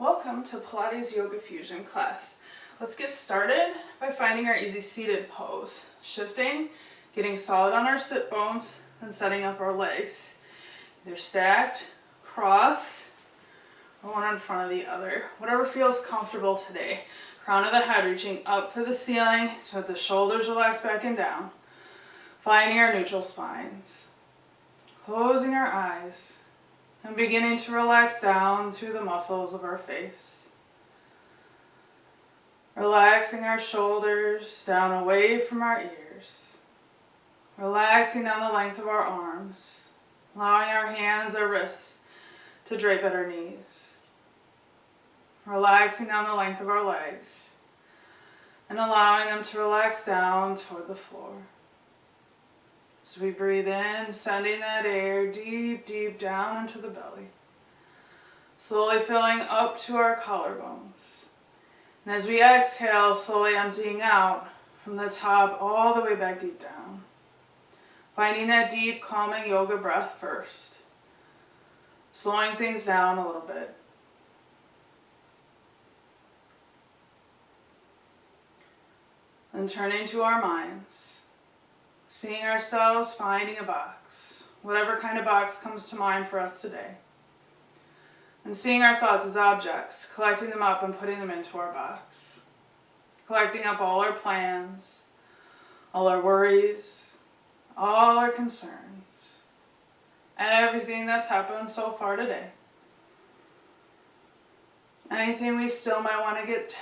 Welcome to Pilates Yoga Fusion class. Let's get started by finding our easy seated pose. Shifting, getting solid on our sit bones, and setting up our legs. Either stacked, crossed, or one in front of the other. Whatever feels comfortable today. Crown of the head reaching up for the ceiling so that the shoulders relax back and down. Finding our neutral spines. Closing our eyes. And beginning to relax down through the muscles of our face. Relaxing our shoulders down away from our ears. Relaxing down the length of our arms. Allowing our hands or wrists to drape at our knees. Relaxing down the length of our legs. And allowing them to relax down toward the floor. So we breathe in, sending that air deep, deep down into the belly. Slowly filling up to our collarbones. And as we exhale, slowly emptying out from the top all the way back deep down. Finding that deep, calming yoga breath first. Slowing things down a little bit. And turning to our minds. Seeing ourselves finding a box, whatever kind of box comes to mind for us today. And seeing our thoughts as objects, collecting them up and putting them into our box. Collecting up all our plans, all our worries, all our concerns, everything that's happened so far today. Anything we still might want to get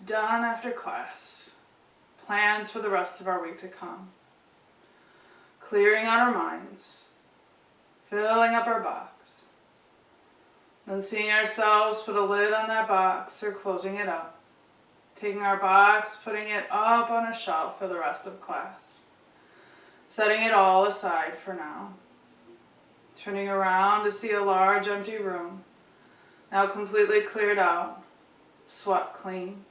done after class. Plans for the rest of our week to come. Clearing out our minds, filling up our box, then seeing ourselves put a lid on that box or closing it up, taking our box, putting it up on a shelf for the rest of class, setting it all aside for now, turning around to see a large empty room, now completely cleared out, swept clean,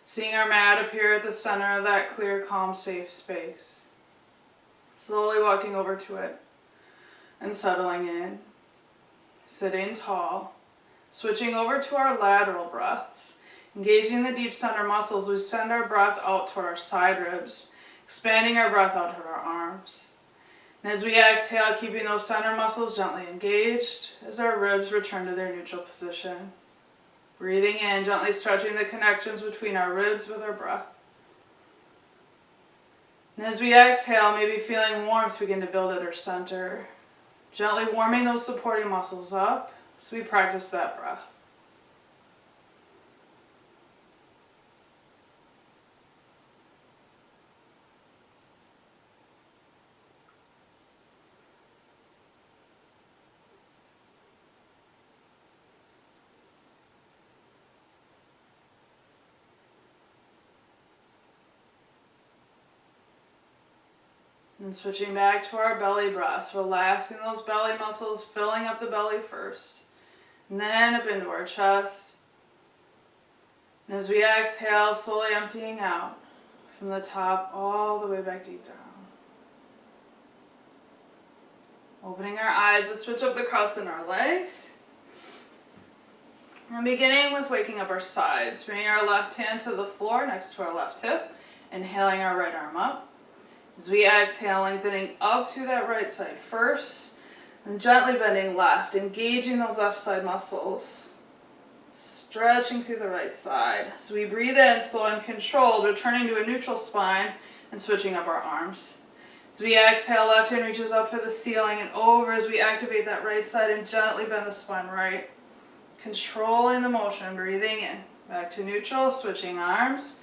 seeing our mat appear at the center of that clear, calm, safe space. Slowly walking over to it and settling in, sitting tall, switching over to our lateral breaths, engaging the deep center muscles. We send our breath out toward our side ribs, expanding our breath out toward our arms. And as we exhale, keeping those center muscles gently engaged as our ribs return to their neutral position. Breathing in, gently stretching the connections between our ribs with our breath. And as we exhale, maybe feeling warmth begin to build at our center. Gently warming those supporting muscles up as we practice that breath. And switching back to our belly breaths, relaxing those belly muscles, filling up the belly first, and then up into our chest. And as we exhale, slowly emptying out from the top all the way back deep down. Opening our eyes to switch up the cross in our legs. And beginning with waking up our sides, bringing our left hand to the floor next to our left hip, inhaling our right arm up. As we exhale, lengthening up through that right side first, and gently bending left, engaging those left side muscles, stretching through the right side. So we breathe in, slow and controlled, returning to a neutral spine and switching up our arms. As we exhale, left hand reaches up for the ceiling and over as we activate that right side and gently bend the spine right. Controlling the motion, breathing in, back to neutral, switching arms.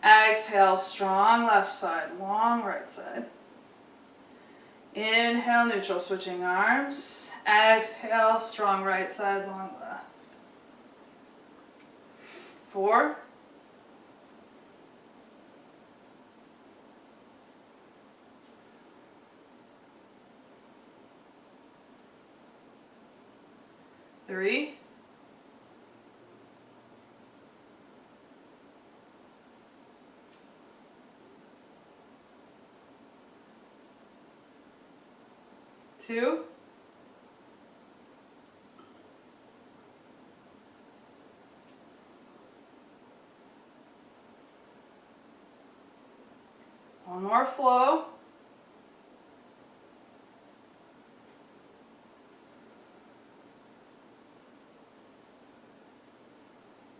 Exhale, strong left side, long right side. Inhale, neutral, switching arms. Exhale, strong right side, long left. 4. 3. 2. One more flow.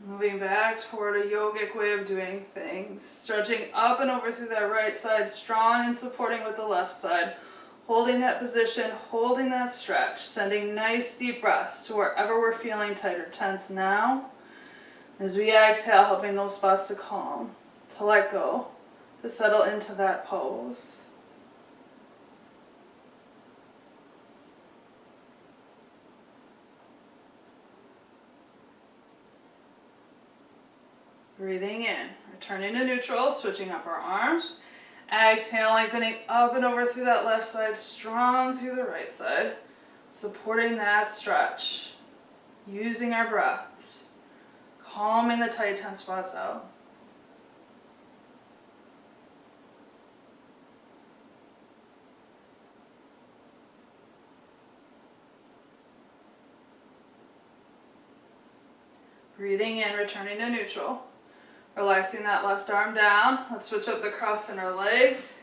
Moving back toward a yogic way of doing things. Stretching up and over through that right side, strong and supporting with the left side. Holding that position, holding that stretch, sending nice deep breaths to wherever we're feeling tight or tense now. As we exhale, helping those spots to calm, to let go, to settle into that pose. Breathing in, returning to neutral, switching up our arms. Exhale, lengthening up and over through that left side, strong through the right side. Supporting that stretch. Using our breaths. Calming the tight, tense spots out. Breathing in, returning to neutral. Relaxing that left arm down. Let's switch up the cross in our legs.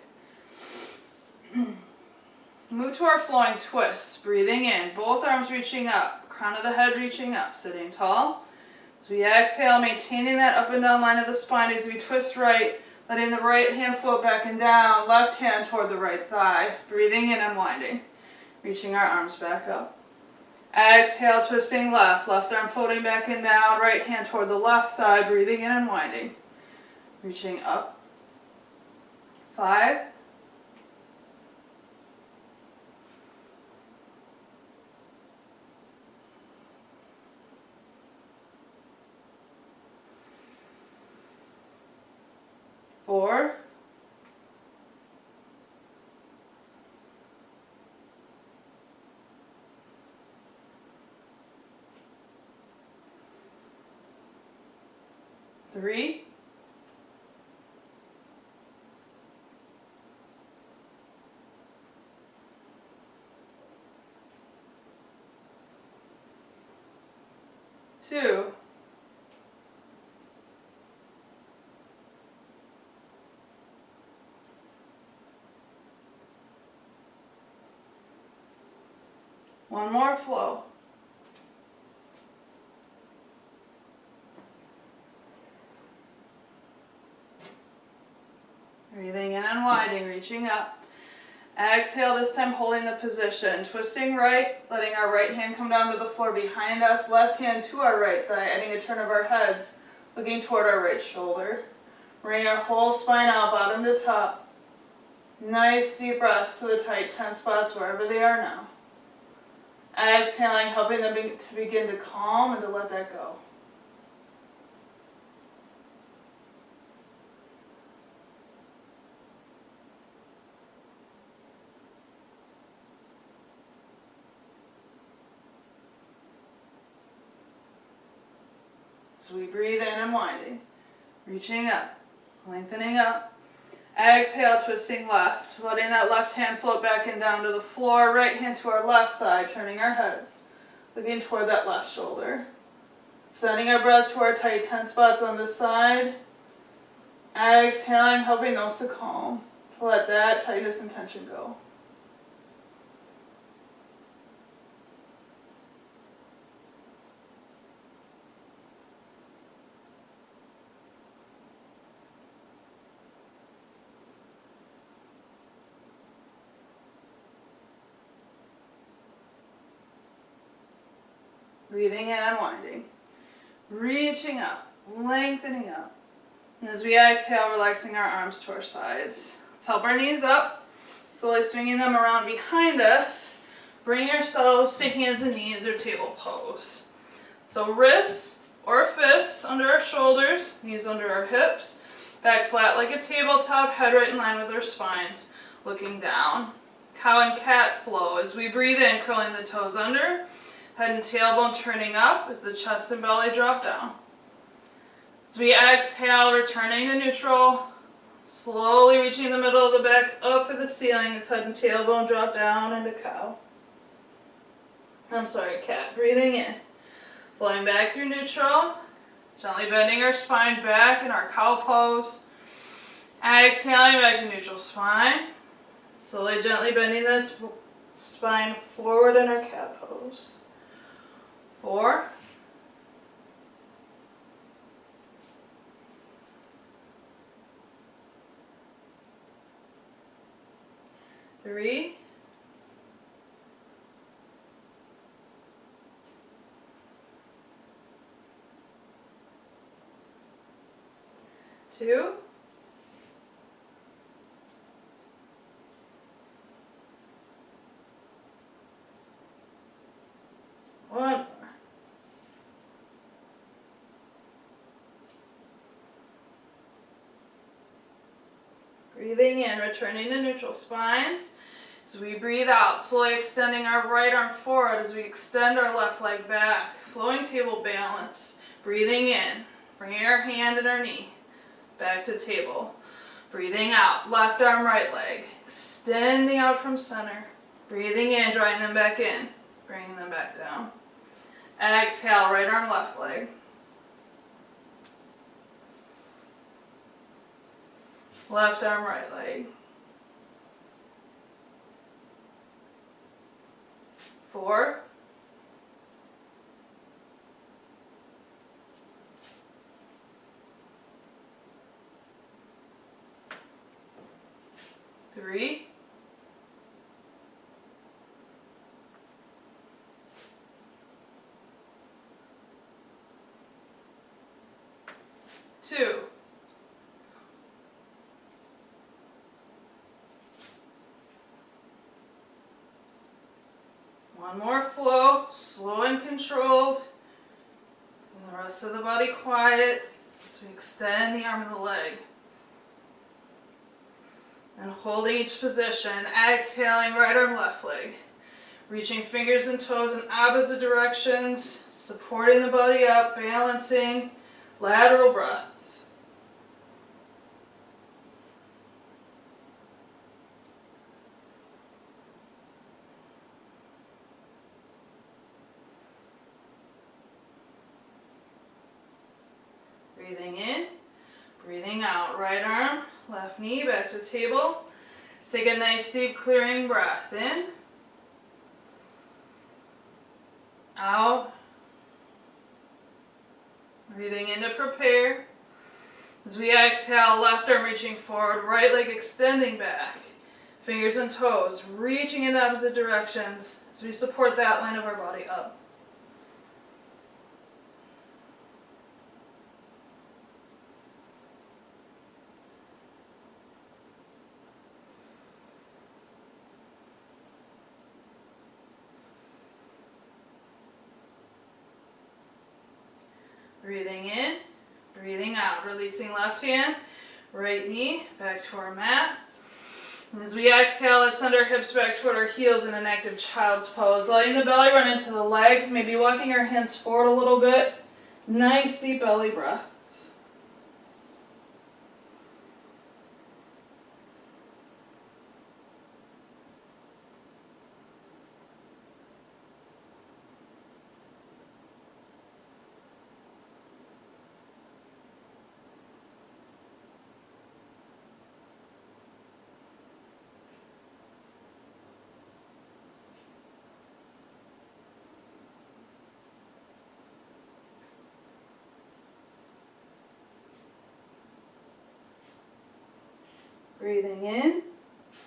Move to our flowing twist. Breathing in, both arms reaching up, crown of the head reaching up, sitting tall. As we exhale, maintaining that up and down line of the spine as we twist right, letting the right hand float back and down, left hand toward the right thigh. Breathing in, unwinding, reaching our arms back up. Exhale, twisting left, left arm floating back and down, right hand toward the left thigh, breathing in and winding, reaching up. 5, 4, 3, 2, 1 more flow. Breathing in and winding, reaching up. Exhale, this time holding the position. Twisting right, letting our right hand come down to the floor behind us. Left hand to our right thigh, adding a turn of our heads, looking toward our right shoulder. Bring our whole spine out, bottom to top. Nice deep breaths to the tight, tense spots wherever they are now. Exhaling, helping them to begin to calm and to let that go. So we breathe in and winding, reaching up, lengthening up. Exhale, twisting left, letting that left hand float back and down to the floor, right hand to our left thigh, turning our heads, looking toward that left shoulder. Sending our breath to our tight, tense spots on this side. Exhaling, helping those to calm, to let that tightness and tension go. Breathing in and winding, reaching up, lengthening up. And as we exhale, relaxing our arms to our sides. Let's help our knees up, slowly swinging them around behind us. Bring yourselves to hands and knees or table pose. So wrists or fists under our shoulders, knees under our hips, back flat like a tabletop, head right in line with our spines, looking down. Cow and cat flow as we breathe in, curling the toes under. Head and tailbone turning up as the chest and belly drop down. As we exhale, returning to neutral, slowly reaching the middle of the back up for the ceiling as head and tailbone drop down into cow. Cat. Breathing in, flowing back through neutral, gently bending our spine back in our cow pose. Exhaling back to neutral spine. Slowly, gently bending this spine forward in our cat pose. 4, 3, 2, 1 more. Breathing in, returning to neutral spines. As we breathe out, slowly extending our right arm forward as we extend our left leg back. Flowing table balance. Breathing in, bringing our hand and our knee back to table. Breathing out, left arm, right leg. Extending out from center. Breathing in, drawing them back in. Bringing them back down. Exhale, right arm, left leg. Left arm, right leg. 4, 3, 2, 1 more flow, slow and controlled. And the rest of the body quiet as we extend the arm and the leg. And holding each position, exhaling right arm, left leg. Reaching fingers and toes in opposite directions, supporting the body up, balancing, lateral breaths. Breathing in, breathing out. Right arm, left knee, back to table. Take a nice deep clearing breath in. Out. Breathing in to prepare. As we exhale, left arm reaching forward, right leg extending back. Fingers and toes reaching in opposite directions as we support that line of our body up. Breathing in, breathing out, releasing left hand, right knee, back to our mat. And as we exhale, let's send our hips back toward our heels in an active child's pose, letting the belly run into the legs, maybe walking our hands forward a little bit. Nice deep belly breath. Breathing in.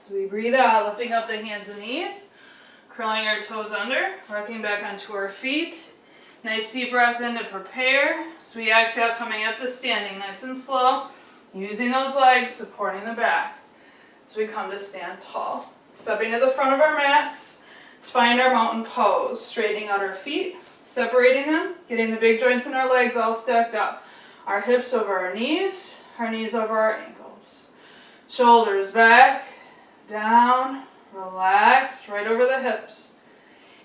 As we breathe out, lifting up the hands and knees, curling our toes under, rocking back onto our feet. Nice deep breath in to prepare. As we exhale, coming up to standing nice and slow, using those legs, supporting the back. As we come to stand tall. Stepping to the front of our mats, let's find our mountain pose. Straightening out our feet, separating them, getting the big joints in our legs all stacked up. Our hips over our knees over our ankles. Shoulders back, down, relax, right over the hips.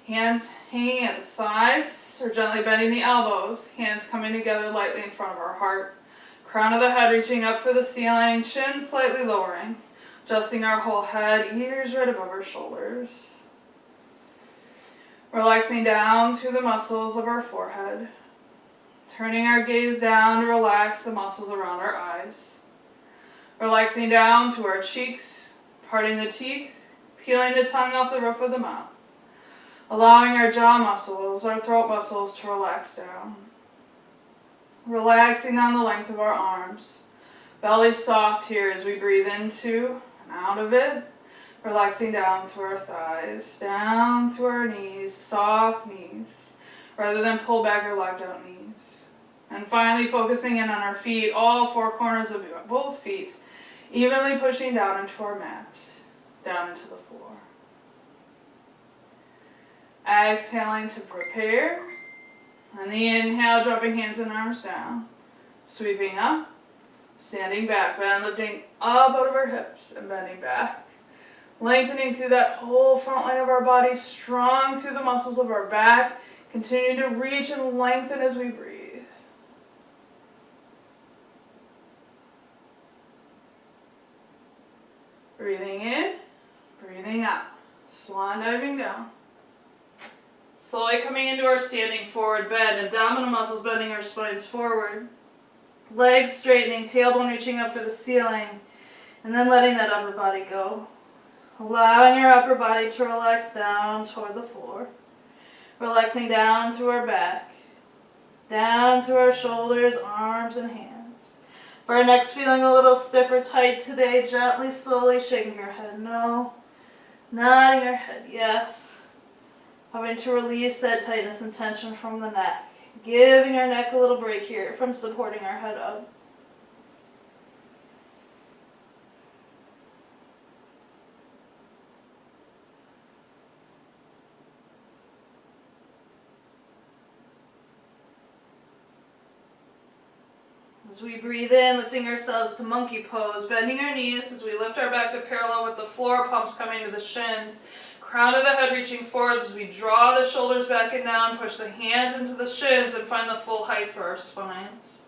Hands hanging at the sides or gently bending the elbows. Hands coming together lightly in front of our heart. Crown of the head reaching up for the ceiling, chin slightly lowering. Adjusting our whole head, ears right above our shoulders. Relaxing down through the muscles of our forehead. Turning our gaze down to relax the muscles around our eyes. Relaxing down through our cheeks, parting the teeth, peeling the tongue off the roof of the mouth. Allowing our jaw muscles, our throat muscles to relax down. Relaxing down the length of our arms. Belly soft here as we breathe into and out of it. Relaxing down through our thighs, down through our knees, soft knees, rather than pull back or locked out knees. And finally focusing in on our feet, all four corners of both feet, evenly pushing down into our mat, down into the floor. Exhaling to prepare. And the inhale, dropping hands and arms down, sweeping up, standing back, bend, lifting up out of our hips and bending back. Lengthening through that whole front line of our body, strong through the muscles of our back. Continue to reach and lengthen as we breathe. Breathing in, breathing out. Swan diving down. Slowly coming into our standing forward bend, abdominal muscles bending our spines forward. Legs straightening, tailbone reaching up to the ceiling, and then letting that upper body go. Allowing our upper body to relax down toward the floor. Relaxing down through our back, down through our shoulders, arms, and hands. For our next feeling a little stiff or tight today, gently, slowly shaking your head no, nodding your head yes. Having to release that tightness and tension from the neck. Giving our neck a little break here from supporting our head up. As we breathe in, lifting ourselves to monkey pose, bending our knees as we lift our back to parallel with the floor, palms coming to the shins. Crown of the head reaching forward as we draw the shoulders back and down, push the hands into the shins and find the full height for our spines.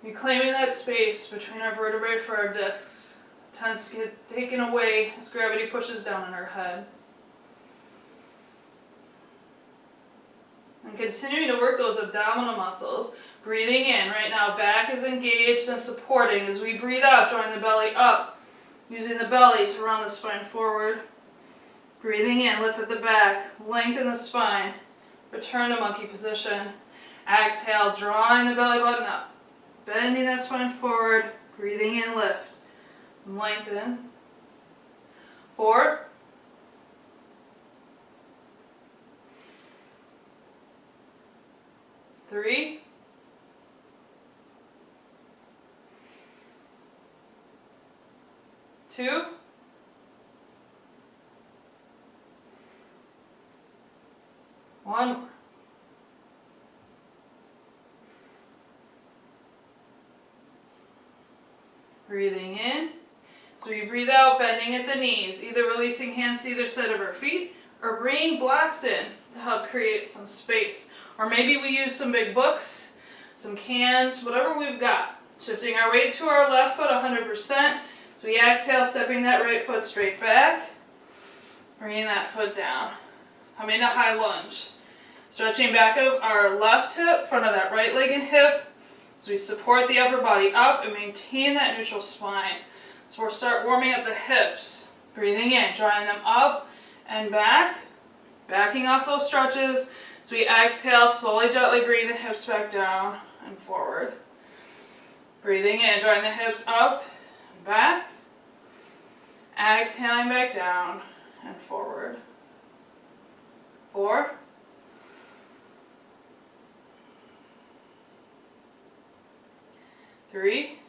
Reclaiming that space between our vertebrae for our discs. It tends to get taken away as gravity pushes down on our head. And continuing to work those abdominal muscles. Breathing in. Right now, back is engaged and supporting. As we breathe out, drawing the belly up. Using the belly to round the spine forward. Breathing in, lift with the back, lengthen the spine. Return to monkey position. Exhale, drawing the belly button up. Bending that spine forward. Breathing in, lift. Lengthen. 4. 3. 2. 1 more. Breathing in. So we breathe out, bending at the knees, either releasing hands to either side of our feet or bringing blocks in to help create some space. Or maybe we use some big books, some cans, whatever we've got. Shifting our weight to our left foot 100%. So we exhale, stepping that right foot straight back, bringing that foot down. Coming to high lunge. Stretching back of our left hip, front of that right leg and hip. So we support the upper body up and maintain that neutral spine. So we'll start warming up the hips. Breathing in, drawing them up and back. Backing off those stretches. So we exhale, slowly, gently bring the hips back down and forward. Breathing in, drawing the hips up. Back, exhaling back down and forward. 4, 3,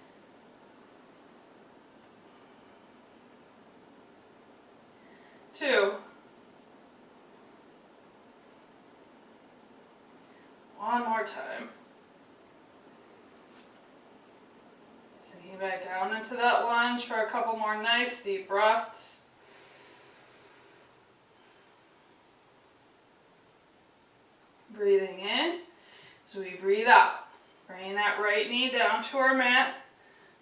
2, 1 more time. Sinking back down into that lunge for a couple more nice deep breaths. Breathing in. So we breathe out. Bringing that right knee down to our mat,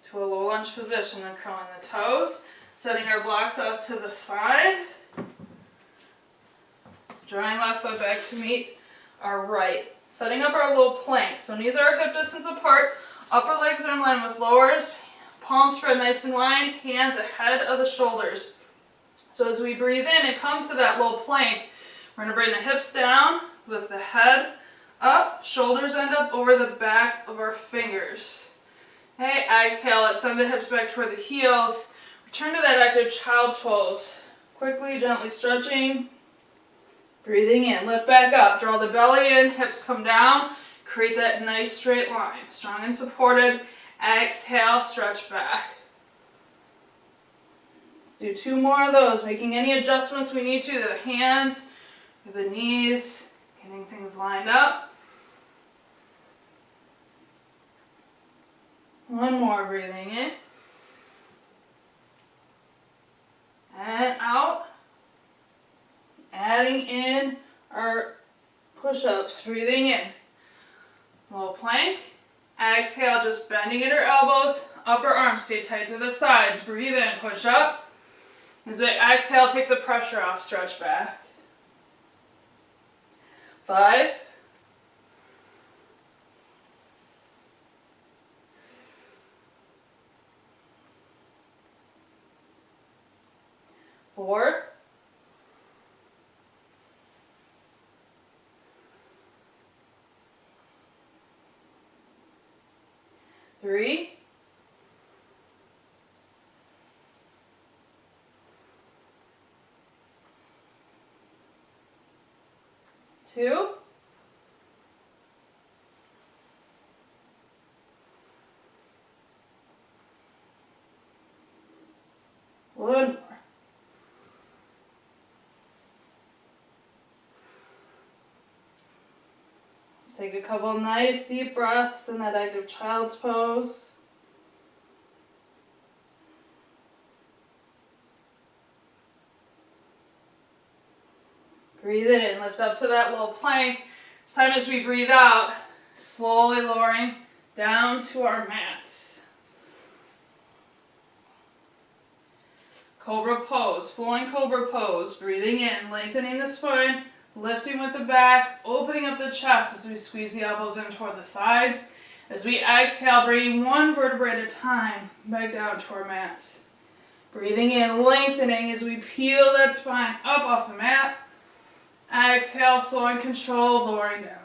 to a low lunge position and curling the toes. Setting our blocks off to the side. Drawing left foot back to meet our right. Setting up our little plank. So knees are hip distance apart. Upper legs are in line with lowers. Palms spread nice and wide. Hands ahead of the shoulders. So as we breathe in and come to that low plank, we're going to bring the hips down, lift the head up, shoulders end up over the back of our fingers. Okay, exhale, let's send the hips back toward the heels. Return to that active child's pose. Quickly, gently stretching. Breathing in, lift back up, draw the belly in, hips come down, create that nice straight line. Strong and supported. Exhale, stretch back. Let's do 2 more of those, making any adjustments we need to the hands, or the knees, getting things lined up. 1 more, breathing in. And out. Adding in our push-ups, breathing in. Low plank. Exhale, just bending at our elbows. Upper arms stay tight to the sides. Breathe in, push up. As we exhale, take the pressure off, stretch back. 5. 4. 3. 2. 1 more. Let's take a couple nice deep breaths in that active child's pose. Breathe in, lift up to that low plank. This time as we breathe out, slowly lowering down to our mats. Cobra pose, flowing cobra pose. Breathing in, lengthening the spine, lifting with the back, opening up the chest as we squeeze the elbows in toward the sides. As we exhale, bringing 1 vertebra at a time back down to our mats. Breathing in, lengthening as we peel that spine up off the mat. Exhale, slow and controlled, lowering down.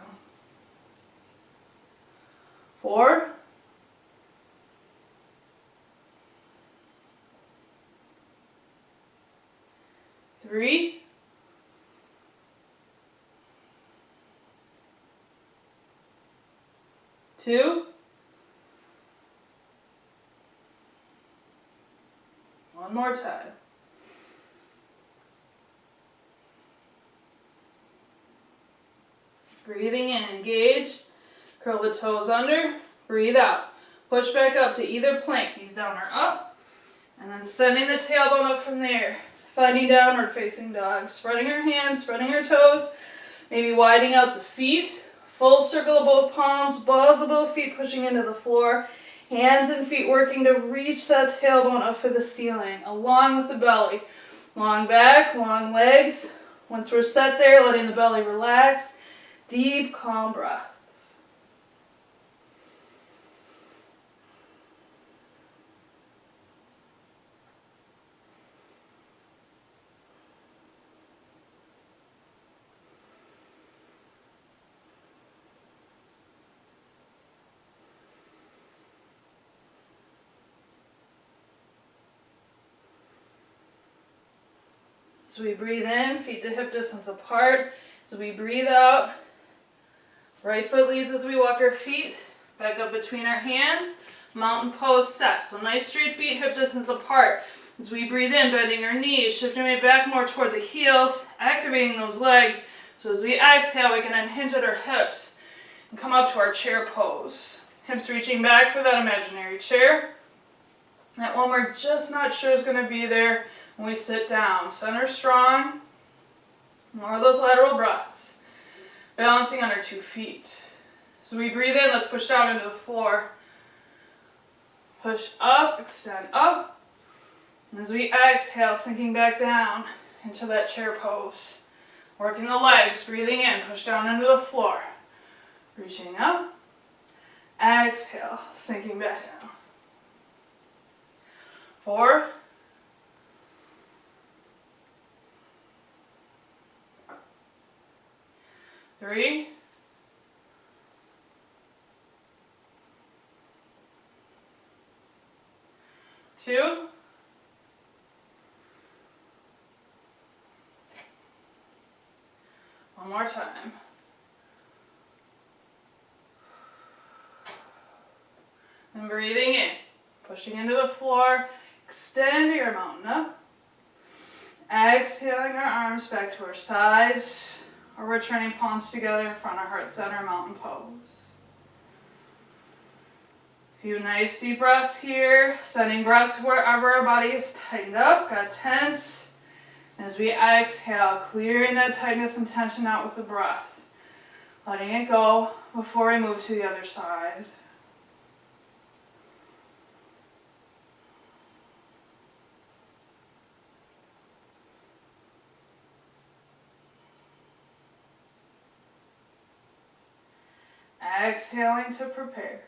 4. 3. 2. 1 more time. Breathing in, engage, curl the toes under, breathe out. Push back up to either plank, knees down or up, and then sending the tailbone up from there. Finding downward facing dog, spreading our hands, spreading our toes, maybe widening out the feet. Full circle of both palms, balls of both feet pushing into the floor. Hands and feet working to reach that tailbone up for the ceiling, along with the belly. Long back, long legs. Once we're set there, letting the belly relax. Deep, calm breath. So we breathe in, feet to hip distance apart. So we breathe out. Right foot leads as we walk our feet back up between our hands. Mountain pose set. So nice straight feet, hip distance apart. As we breathe in, bending our knees, shifting our back more toward the heels, activating those legs. So as we exhale, we can unhinge at our hips and come up to our chair pose. Hips reaching back for that imaginary chair. That one we're just not sure is going to be there when we sit down. Center strong. More of those lateral breaths. Balancing on our 2 feet. So we breathe in, let's push down into the floor. Push up, extend up. And as we exhale, sinking back down into that chair pose. Working the legs, breathing in, push down into the floor. Reaching up. Exhale, sinking back down. 4, 3, 2, 1 more time. And breathing in, pushing into the floor, extend your mountain up. Exhaling our arms back to our sides, or returning palms together in front of heart center, mountain pose. A few nice deep breaths here, sending breath to wherever our body is tightened up, got tense. As we exhale, clearing that tightness and tension out with the breath, letting it go before we move to the other side. Exhaling to prepare.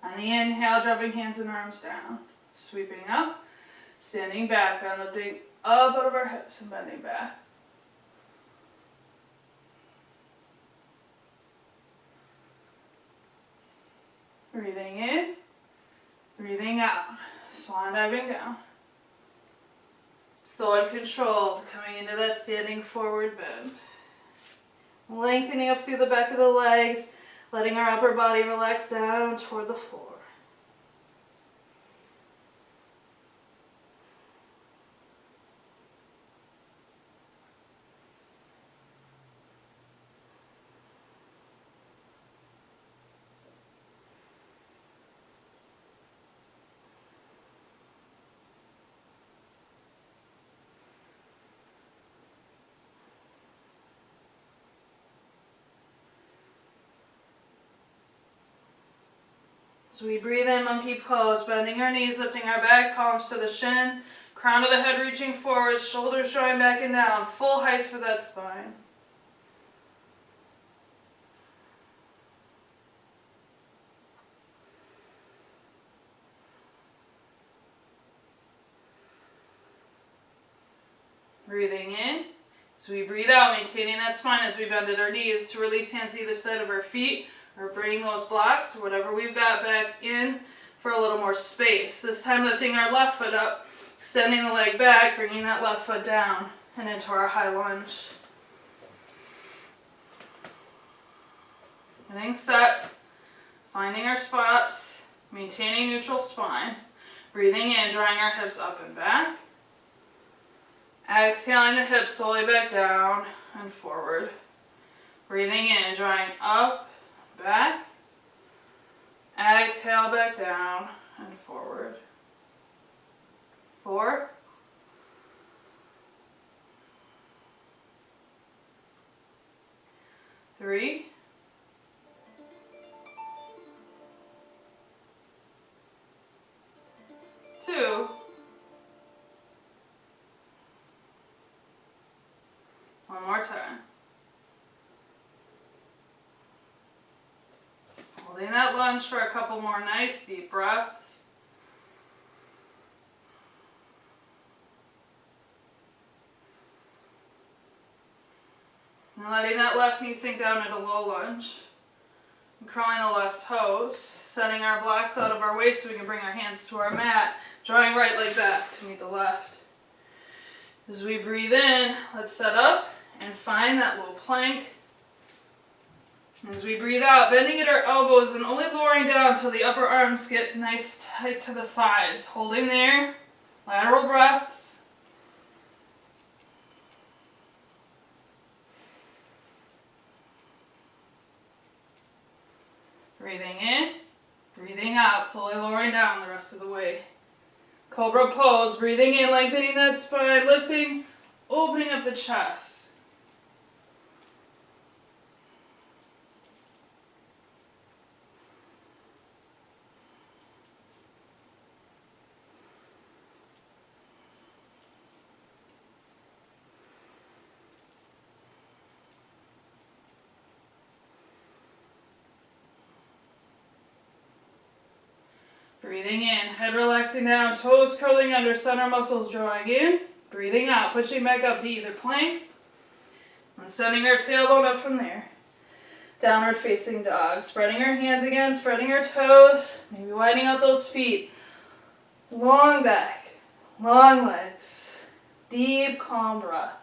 On the inhale, dropping hands and arms down. Sweeping up, standing back, and lifting up out of our hips and bending back. Breathing in, breathing out. Swan diving down. Slow and controlled, coming into that standing forward bend. Lengthening up through the back of the legs, letting our upper body relax down toward the floor. So we breathe in, monkey pose, bending our knees, lifting our back palms to the shins, crown of the head reaching forward, shoulders drawing back and down, full height for that spine. Breathing in. So we breathe out, maintaining that spine as we bend at our knees to release hands either side of our feet, or bring those blocks, or whatever we've got, back in for a little more space. This time lifting our left foot up, extending the leg back, bringing that left foot down and into our high lunge. Getting set, finding our spots, maintaining neutral spine. Breathing in, drawing our hips up and back. Exhaling the hips slowly back down and forward. Breathing in, drawing up, back. Exhale back down and forward. 4, 3, 2, 1 more time. Holding that lunge for a couple more nice deep breaths. And letting that left knee sink down into low lunge. And curling the left toes, setting our blocks out of our waist so we can bring our hands to our mat, drawing right leg back to meet the left. As we breathe in, let's set up and find that low plank. As we breathe out, bending at our elbows and only lowering down until the upper arms get nice tight to the sides. Holding there, lateral breaths. Breathing in, breathing out, slowly lowering down the rest of the way. Cobra pose, breathing in, lengthening that spine, lifting, opening up the chest. Breathing in, head relaxing down, toes curling under, center muscles drawing in. Breathing out, pushing back up to either plank. And sending our tailbone up from there. Downward facing dog. Spreading our hands again, spreading our toes. Maybe widening out those feet. Long back, long legs. Deep, calm breaths.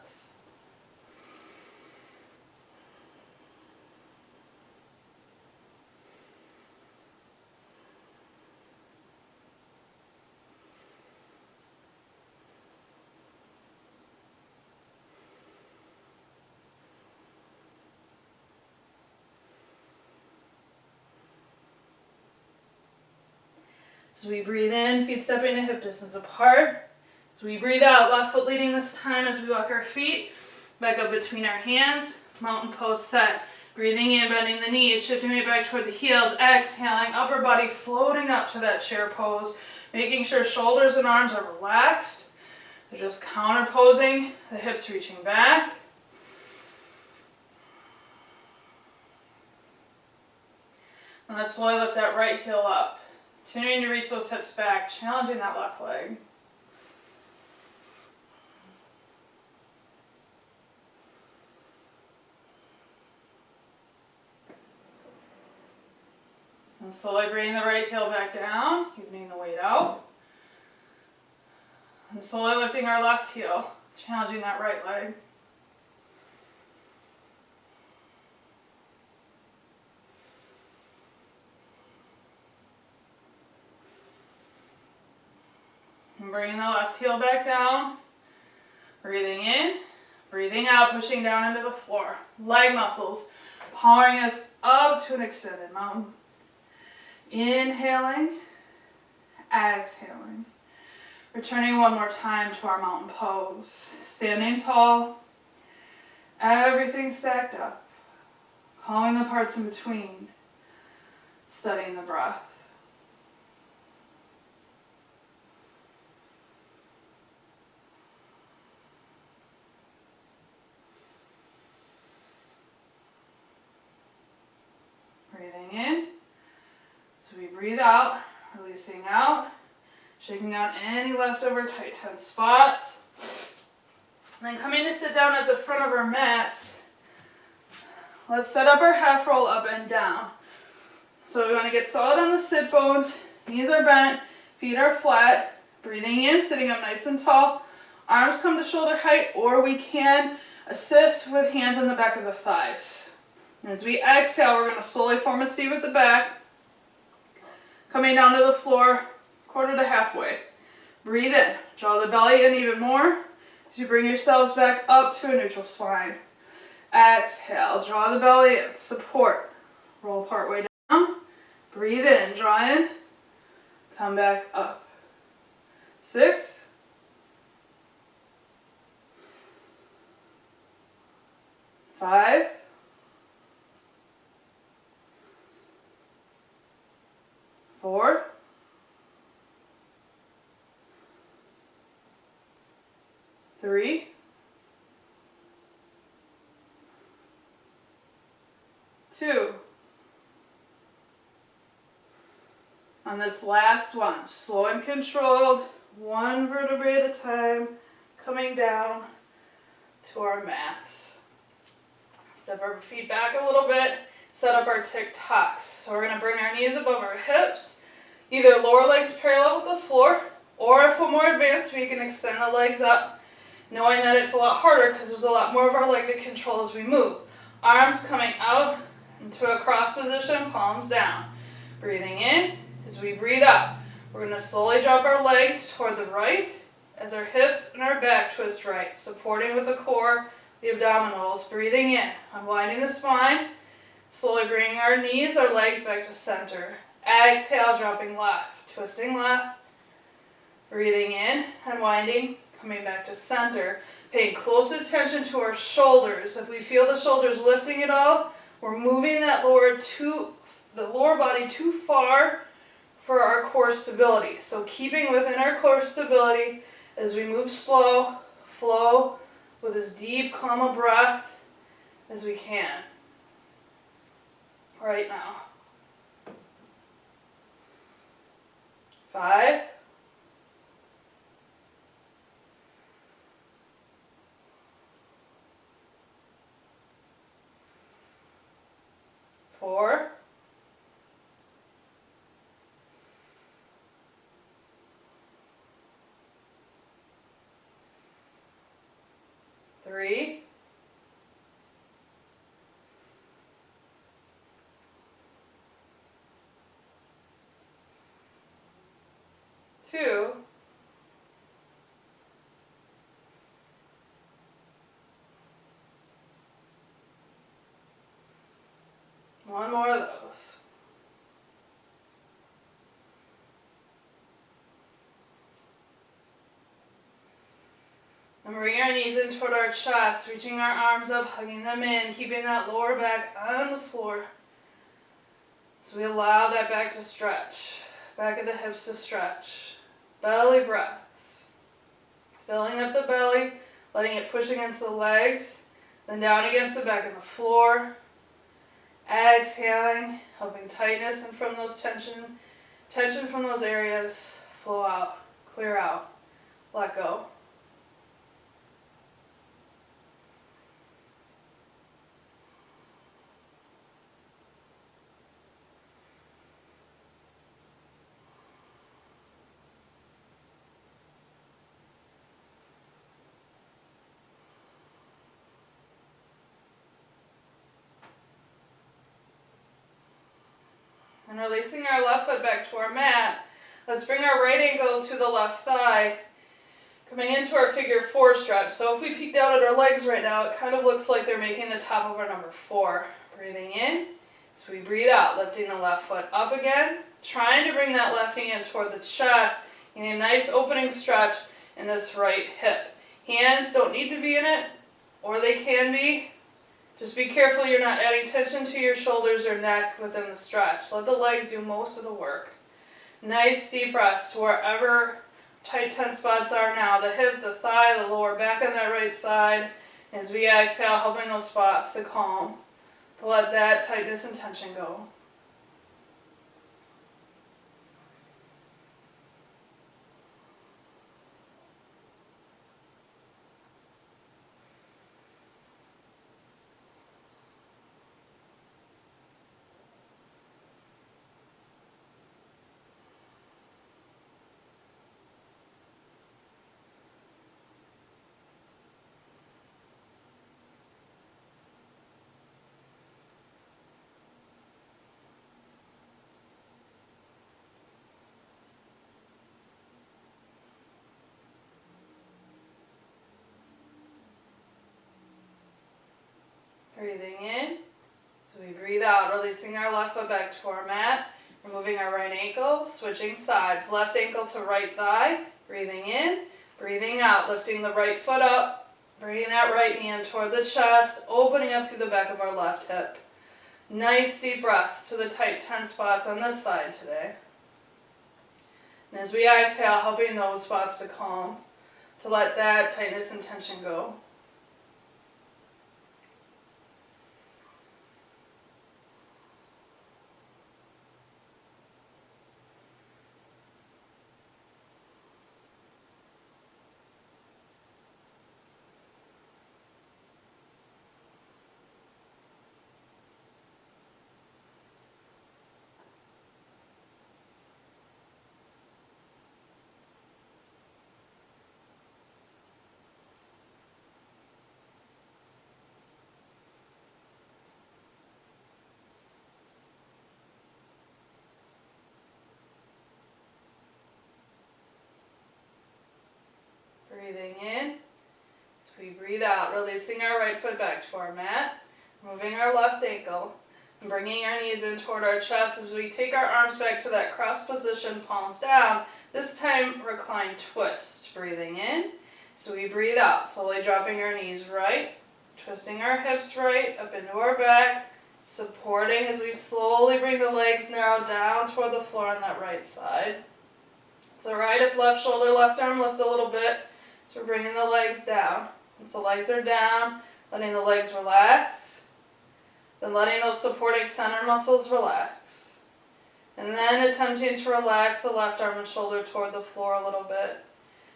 As we breathe in, feet stepping to hip distance apart. As we breathe out, left foot leading this time as we walk our feet back up between our hands. Mountain pose set. Breathing in, bending the knees, shifting it back toward the heels. Exhaling, upper body floating up to that chair pose. Making sure shoulders and arms are relaxed. They're just counterposing, the hips reaching back. And let's slowly lift that right heel up. Continuing to reach those hips back, challenging that left leg. And slowly bringing the right heel back down, evening the weight out. And slowly lifting our left heel, challenging that right leg. And bringing the left heel back down. Breathing in, breathing out, pushing down into the floor. Leg muscles powering us up to an extended mountain. Inhaling, exhaling. Returning one more time to our mountain pose. Standing tall, everything stacked up. Calming the parts in between. Studying the breath. Breathing in. So we breathe out, releasing out, shaking out any leftover tight tense spots. And then coming to sit down at the front of our mats. Let's set up our half roll up and down. So we want to get solid on the sit bones, knees are bent, feet are flat. Breathing in, sitting up nice and tall. Arms come to shoulder height, or we can assist with hands on the back of the thighs. And as we exhale, we're going to slowly form a C with the back. Coming down to the floor, quarter to halfway. Breathe in. Draw the belly in even more as you bring yourselves back up to a neutral spine. Exhale. Draw the belly in. Support. Roll part way down. Breathe in. Draw in. Come back up. 6. 5. 4. 3. 2. On this last one, slow and controlled, one vertebrae at a time, coming down to our mats. Step our feet back a little bit, set up our tic-tacs. So we're going to bring our knees above our hips, either lower legs parallel with the floor, or if we're more advanced, we can extend the legs up, knowing that it's a lot harder because there's a lot more of our leg to control as we move. Arms coming out into a cross position, palms down. Breathing in. As we breathe out, we're going to slowly drop our legs toward the right as our hips and our back twist right, supporting with the core, the abdominals. Breathing in, unwinding the spine, slowly bringing our knees, our legs back to center. Exhale, dropping left, twisting left. Breathing in, unwinding, coming back to center. Paying close attention to our shoulders. If we feel the shoulders lifting at all, we're moving that the lower body too far for our core stability. So keeping within our core stability as we move slow, flow with as deep, calm a breath as we can. Right now. 5, 4, 3, 2, 1 more of those. And bring our knees in toward our chest, reaching our arms up, hugging them in, keeping that lower back on the floor. So we allow that back to stretch, back of the hips to stretch. Belly breaths. Filling up the belly, letting it push against the legs, then down against the back of the floor. Exhaling, helping tightness and from those tension from those areas flow out, clear out, let go. And releasing our left foot back to our mat, let's bring our right ankle to the left thigh, coming into our figure 4 stretch. So if we peek down at our legs right now, it kind of looks like they're making the top of our number 4. Breathing in, so we breathe out, lifting the left foot up again, trying to bring that left knee in toward the chest, getting a nice opening stretch in this right hip. Hands don't need to be in it, or they can be. Just be careful you're not adding tension to your shoulders or neck within the stretch. Let the legs do most of the work. Nice deep breaths to wherever tight tense spots are now. The hip, the thigh, the lower back on that right side. As we exhale, helping those spots to calm. To let that tightness and tension go. Breathing in, so we breathe out, releasing our left foot back to our mat, removing our right ankle, switching sides, left ankle to right thigh, breathing in, breathing out, lifting the right foot up, bringing that right knee in toward the chest, opening up through the back of our left hip. Nice deep breaths to the tight tense spots on this side today. And as we exhale, helping those spots to calm, to let that tightness and tension go. Breathing in, so we breathe out, releasing our right foot back to our mat, moving our left ankle, and bringing our knees in toward our chest as we take our arms back to that cross position, palms down, this time recline twist. Breathing in, so we breathe out, slowly dropping our knees right, twisting our hips right, up into our back, supporting as we slowly bring the legs now down toward the floor on that right side. So right hip, left shoulder, left arm lift a little bit. So we're bringing the legs down. Once the legs are down, letting the legs relax. Then letting those supporting center muscles relax. And then attempting to relax the left arm and shoulder toward the floor a little bit.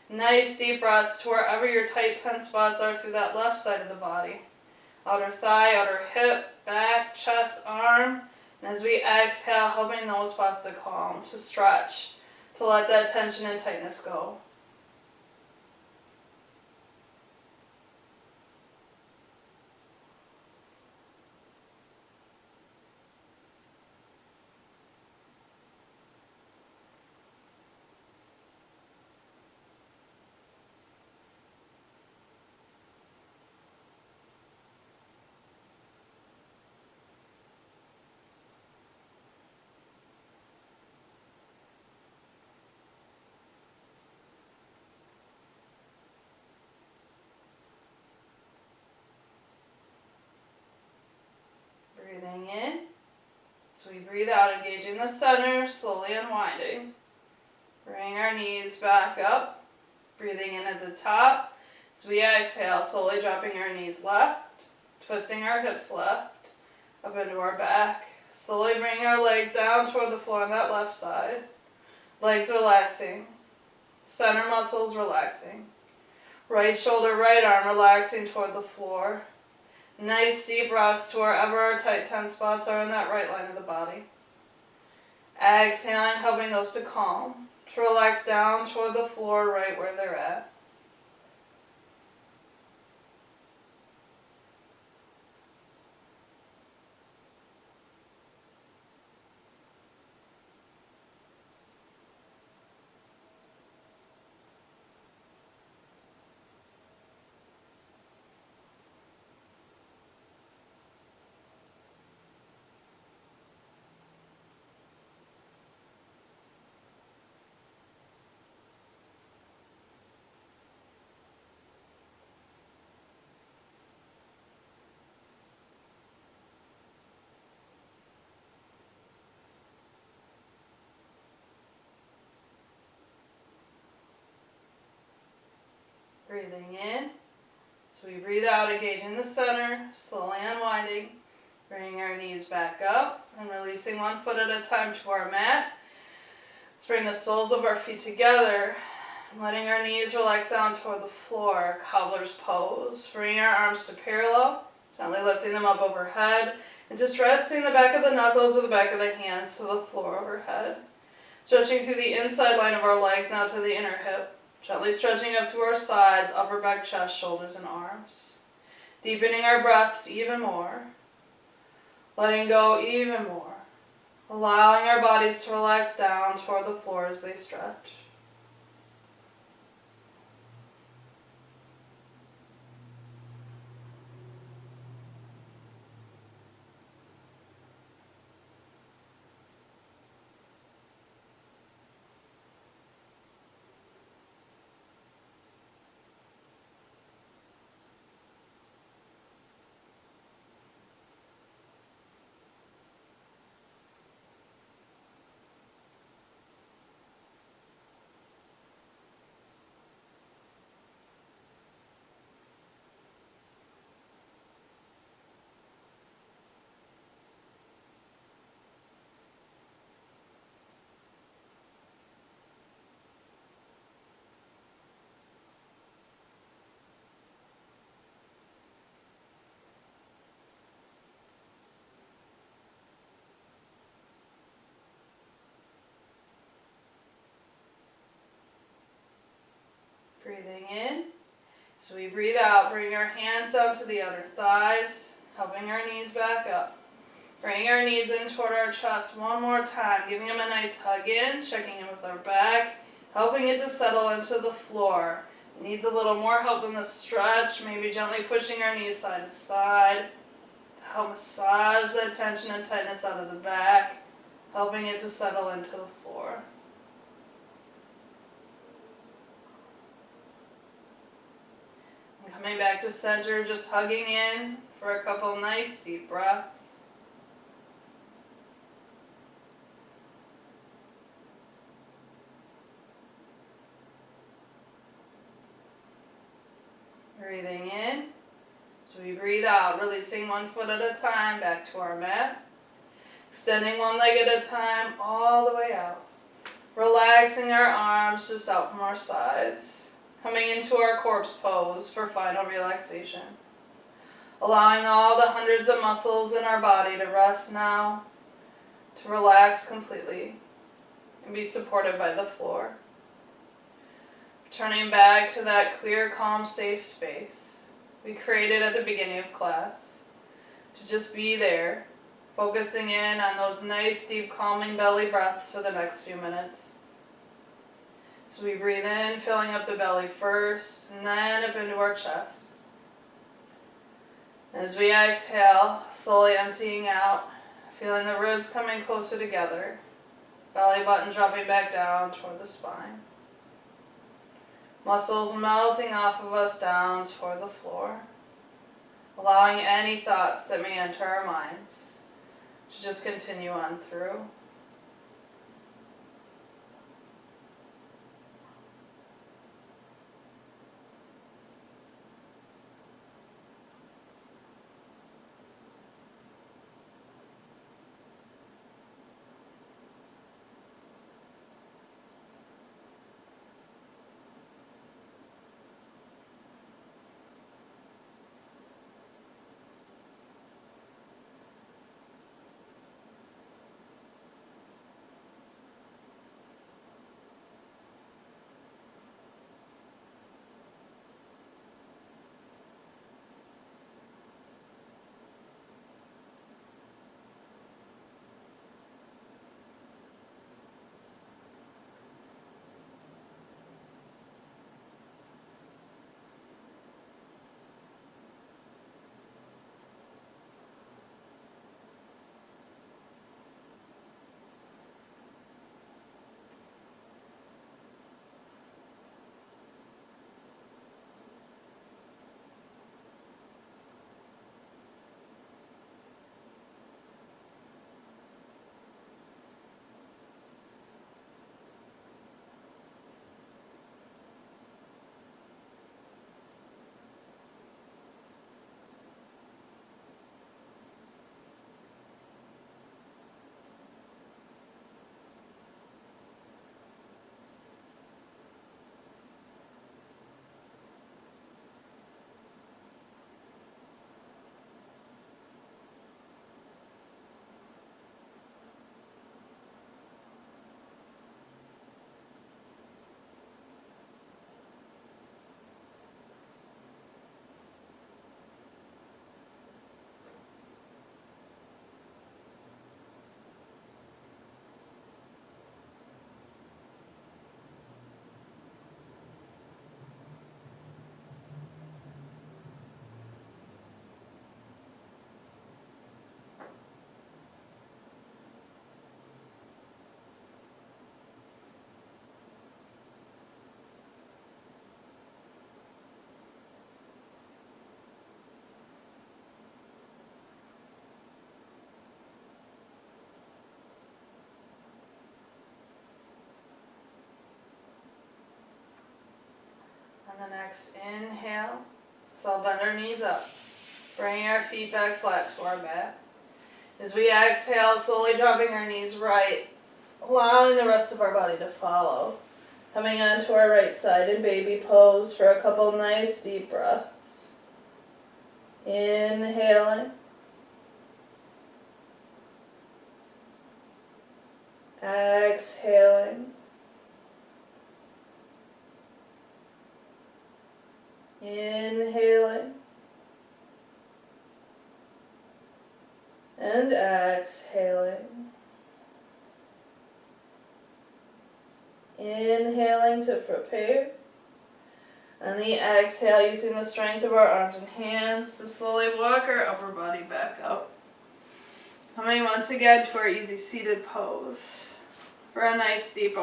Nice deep breaths to wherever your tight, tense spots are through that left side of the body. Outer thigh, outer hip, back, chest, arm. And as we exhale, helping those spots to calm, to stretch, to let that tension and tightness go. Breathing in. So we breathe out, engaging the center, slowly unwinding. Bring our knees back up. Breathing in at the top. So we exhale, slowly dropping our knees left, twisting our hips left, up into our back. Slowly bringing our legs down toward the floor on that left side. Legs relaxing. Center muscles relaxing. Right shoulder, right arm relaxing toward the floor. Nice deep breaths to wherever our tight, tense spots are in that right line of the body. Exhaling, helping those to calm, to relax down toward the floor right where they're at. Breathing in. So we breathe out, engaging the center, slowly unwinding. Bringing our knees back up and releasing one foot at a time to our mat. Let's bring the soles of our feet together, letting our knees relax down toward the floor, cobbler's pose. Bring our arms to parallel, gently lifting them up overhead, and just resting the back of the knuckles or the back of the hands to the floor overhead. Stretching through the inside line of our legs now to the inner hip, gently stretching up through our sides, upper back, chest, shoulders, and arms. Deepening our breaths even more. Letting go even more. Allowing our bodies to relax down toward the floor as they stretch. Breathing in. So we breathe out, bring our hands down to the outer thighs, helping our knees back up. Bring our knees in toward our chest one more time, giving them a nice hug in, checking in with our back, helping it to settle into the floor. It needs a little more help than the stretch, maybe gently pushing our knees side to side to help massage that tension and tightness out of the back, helping it to settle into the floor. Coming back to center, just hugging in for a couple nice deep breaths. Breathing in. So we breathe out, releasing one foot at a time back to our mat. Extending one leg at a time all the way out. Relaxing our arms just out from our sides. Coming into our corpse pose for final relaxation. Allowing all the hundreds of muscles in our body to rest now, to relax completely, and be supported by the floor. Turning back to that clear, calm, safe space we created at the beginning of class. To just be there, focusing in on those nice, deep, calming belly breaths for the next few minutes. So we breathe in, filling up the belly first, and then up into our chest. As we exhale, slowly emptying out, feeling the ribs coming closer together, belly button dropping back down toward the spine. Muscles melting off of us down toward the floor, allowing any thoughts that may enter our minds to just continue on through. On the next inhale, so I'll bend our knees up, bringing our feet back flat to our mat. As we exhale, slowly dropping our knees right, allowing the rest of our body to follow. Coming onto our right side in baby pose for a couple nice deep breaths. Inhaling. Exhaling. Inhaling. And exhaling. Inhaling to prepare. And the exhale, using the strength of our arms and hands to slowly walk our upper body back up. Coming once again to our easy seated pose for a nice deep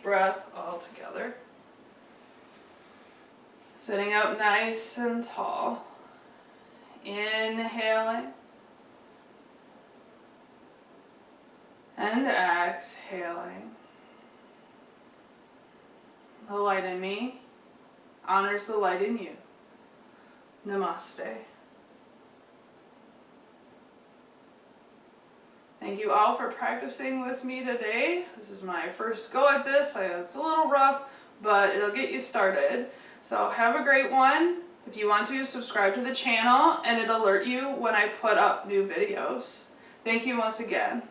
breath all together. Sitting up nice and tall. Inhaling. And exhaling. The light in me honors the light in you. Namaste. Thank you all for practicing with me today. This is my first go at this. It's a little rough, but it'll get you started. So have a great one. If you want to, subscribe to the channel and it'll alert you when I put up new videos. Thank you once again.